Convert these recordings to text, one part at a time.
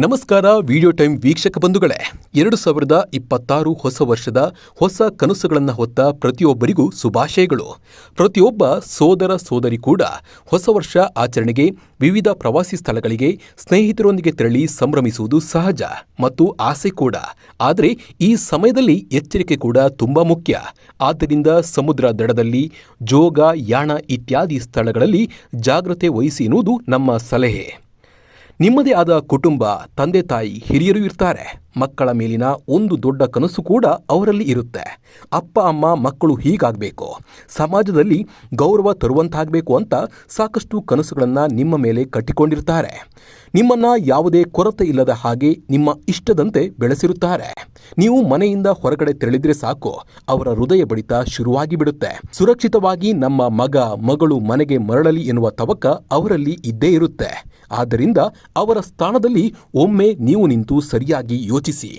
ನಮಸ್ಕಾರ video time ವೀಕ್ಷಕ ಬಂಧುಗಳೇ, 2026 ಹೊಸ ವರ್ಷದ ಹೊಸ ಕನಸುಗಳನ್ನು ಹೊತ್ತ ಪ್ರತಿಯೊಬ್ಬರಿಗೂ ಶುಭಾಶಯಗಳು. ಪ್ರತಿಯೊಬ್ಬ ಸೋದರ ಸೋದರಿ ಕೂಡ ಹೊಸ ವರ್ಷ ಆಚರಣೆಗೆ ವಿವಿಧ ಪ್ರವಾಸಿ ಸ್ಥಳಗಳಿಗೆ ಸ್ನೇಹಿತರೊಂದಿಗೆ ತೆರಳಿ ಸಂಭ್ರಮಿಸುವುದು ಸಹಜ ಮತ್ತು ಆಸೆ ಕೂಡ. ಆದರೆ ಈ ಸಮಯದಲ್ಲಿ ಎಚ್ಚರಿಕೆ ಕೂಡ ತುಂಬಾ ಮುಖ್ಯ. ಆದ್ದರಿಂದ ಸಮುದ್ರ ದಡದಲ್ಲಿ, ಜೋಗ, ಯಾಣ ಇತ್ಯಾದಿ ಸ್ಥಳಗಳಲ್ಲಿ ಜಾಗ್ರತೆ ವಹಿಸಿ ಎನ್ನುವುದು ನಮ್ಮ ಸಲಹೆ. ನಿಮ್ಮದೇ ಆದ ಕುಟುಂಬ, ತಂದೆ ತಾಯಿ, ಹಿರಿಯರು ಇರ್ತಾರೆ. ಮಕ್ಕಳ ಮೇಲಿನ ಒಂದು ದೊಡ್ಡ ಕನಸು ಕೂಡ ಅವರಲ್ಲಿ ಇರುತ್ತೆ. ಅಪ್ಪ ಅಮ್ಮ ಮಕ್ಕಳು ಹೀಗಾಗಬೇಕು, ಸಮಾಜದಲ್ಲಿ ಗೌರವ ತರುವಂತಾಗಬೇಕು ಅಂತ ಸಾಕಷ್ಟು ಕನಸುಗಳನ್ನು ನಿಮ್ಮ ಮೇಲೆ ಕಟ್ಟಿಕೊಂಡಿರ್ತಾರೆ. ನಿಮ್ಮನ್ನು ಯಾವುದೇ ಕೊರತೆ ಇಲ್ಲದ ಹಾಗೆ ನಿಮ್ಮ ಇಷ್ಟದಂತೆ ಬೆಳೆಸಿರುತ್ತಾರೆ. ನೀವು ಮನೆಯಿಂದ ಹೊರಗಡೆ ತೆರಳಿದ್ರೆ ಸಾಕು, ಅವರ ಹೃದಯ ಬಡಿತ ಶುರುವಾಗಿ ಬಿಡುತ್ತೆ. ಸುರಕ್ಷಿತವಾಗಿ ನಮ್ಮ ಮಗ ಮಗಳು ಮನೆಗೆ ಮರಳಲಿ ಎನ್ನುವ ತವಕ ಅವರಲ್ಲಿ ಇದ್ದೇ ಇರುತ್ತೆ. ಆದ್ದರಿಂದ ಅವರ ಸ್ಥಾನದಲ್ಲಿ ಒಮ್ಮೆ ನೀವು ನಿಂತು ಸರಿಯಾಗಿ ಯೋಚಿಸಿ.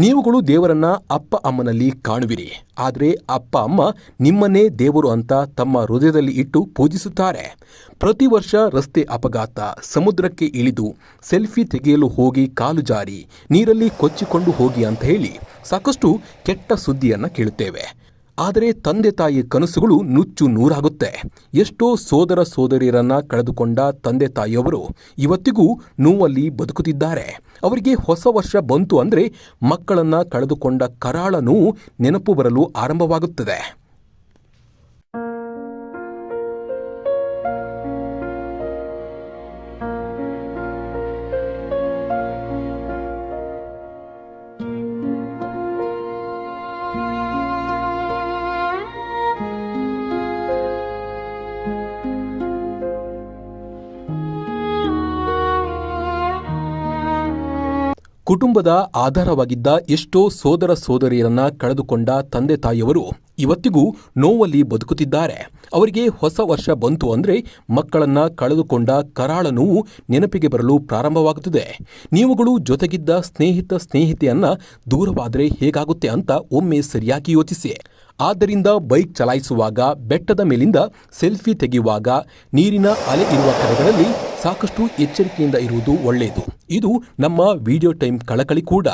ನೀವುಗಳು ದೇವರನ್ನ ಅಪ್ಪ ಅಮ್ಮನಲ್ಲಿ ಕಾಣುವಿರಿ, ಆದರೆ ಅಪ್ಪ ಅಮ್ಮ ನಿಮ್ಮನ್ನೇ ದೇವರು ಅಂತ ತಮ್ಮ ಹೃದಯದಲ್ಲಿ ಇಟ್ಟು ಪೂಜಿಸುತ್ತಾರೆ. ಪ್ರತಿ ವರ್ಷ ರಸ್ತೆ ಅಪಘಾತ, ಸಮುದ್ರಕ್ಕೆ ಇಳಿದು ಸೆಲ್ಫಿ ತೆಗೆಯಲು ಹೋಗಿ ಕಾಲು ಜಾರಿ ನೀರಲ್ಲಿ ಕೊಚ್ಚಿಕೊಂಡು ಹೋಗಿ ಅಂತ ಹೇಳಿ ಸಾಕಷ್ಟು ಕೆಟ್ಟ ಸುದ್ದಿಯನ್ನು ಕೇಳುತ್ತೇವೆ. ಆದರೆ ತಂದೆ ತಾಯಿ ಕನಸುಗಳು ನುಚ್ಚು ನೂರಾಗುತ್ತೆ. ಎಷ್ಟೋ ಸೋದರ ಸೋದರಿಯರನ್ನ ಕಳೆದುಕೊಂಡ ತಂದೆ ತಾಯಿಯವರು ಇವತ್ತಿಗೂ ನೋವಲ್ಲಿ ಬದುಕುತ್ತಿದ್ದಾರೆ. ಅವರಿಗೆ ಹೊಸ ವರ್ಷ ಬಂತು ಅಂದರೆ ಮಕ್ಕಳನ್ನ ಕಳೆದುಕೊಂಡ ಕರಾಳ ನೋವು ನೆನಪು ಬರಲು ಆರಂಭವಾಗುತ್ತದೆ. ಕುಟುಂಬದ ಆಧಾರವಾಗಿದ್ದ ಎಷ್ಟೋ ಸೋದರ ಸೋದರಿಯರನ್ನ ಕಳೆದುಕೊಂಡ ತಂದೆ ತಾಯಿಯವರು ಇವತ್ತಿಗೂ ನೋವಲ್ಲಿ ಬದುಕುತ್ತಿದ್ದಾರೆ. ಅವರಿಗೆ ಹೊಸ ವರ್ಷ ಬಂತು ಅಂದರೆ ಮಕ್ಕಳನ್ನ ಕಳೆದುಕೊಂಡ ಕರಾಳ ನೋವು ನೆನಪಿಗೆ ಬರಲು ಪ್ರಾರಂಭವಾಗುತ್ತದೆ. ನೀವುಗಳು ಜೊತೆಗಿದ್ದ ಸ್ನೇಹಿತೆಯನ್ನ ದೂರವಾದರೆ ಹೇಗಾಗುತ್ತೆ ಅಂತ ಒಮ್ಮೆ ಸರಿಯಾಗಿ ಯೋಚಿಸಿ. ಆದ್ದರಿಂದ ಬೈಕ್ ಚಲಾಯಿಸುವಾಗ, ಬೆಟ್ಟದ ಮೇಲಿಂದ ಸೆಲ್ಫಿ ತೆಗೆಯುವಾಗ, ನೀರಿನ ಅಲೆ ಇರುವ ಕಡೆಗಳಲ್ಲಿ ಸಾಕಷ್ಟು ಎಚ್ಚರಿಕೆಯಿಂದ ಇರುವುದು ಒಳ್ಳೆಯದು. ಇದು ನಮ್ಮ ವಿಡಿಯೋ ಟೈಮ್ ಕಳಕಳಿ ಕೂಡ.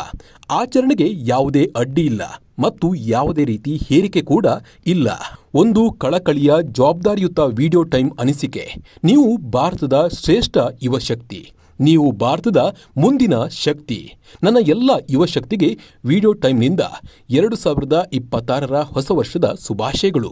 ಆಚರಣೆಗೆ ಯಾವುದೇ ಅಡ್ಡಿ ಇಲ್ಲ ಮತ್ತು ಯಾವುದೇ ರೀತಿ ಹೇರಿಕೆ ಕೂಡ ಇಲ್ಲ. ಒಂದು ಕಳಕಳಿಯ ಜವಾಬ್ದಾರಿಯುತ ವಿಡಿಯೋ ಟೈಮ್ ಅನಿಸಿಕೆ. ನೀವು ಭಾರತದ ಶ್ರೇಷ್ಠ ಯುವ ಶಕ್ತಿ. ನೀವು ಭಾರತದ ಮುಂದಿನ ಶಕ್ತಿ. ನನ್ನ ಎಲ್ಲ ಯುವ ಶಕ್ತಿಗೆ ವಿಡಿಯೋ ಟೈಮ್ನಿಂದ 2026 ಹೊಸ ವರ್ಷದ ಶುಭಾಶಯಗಳು.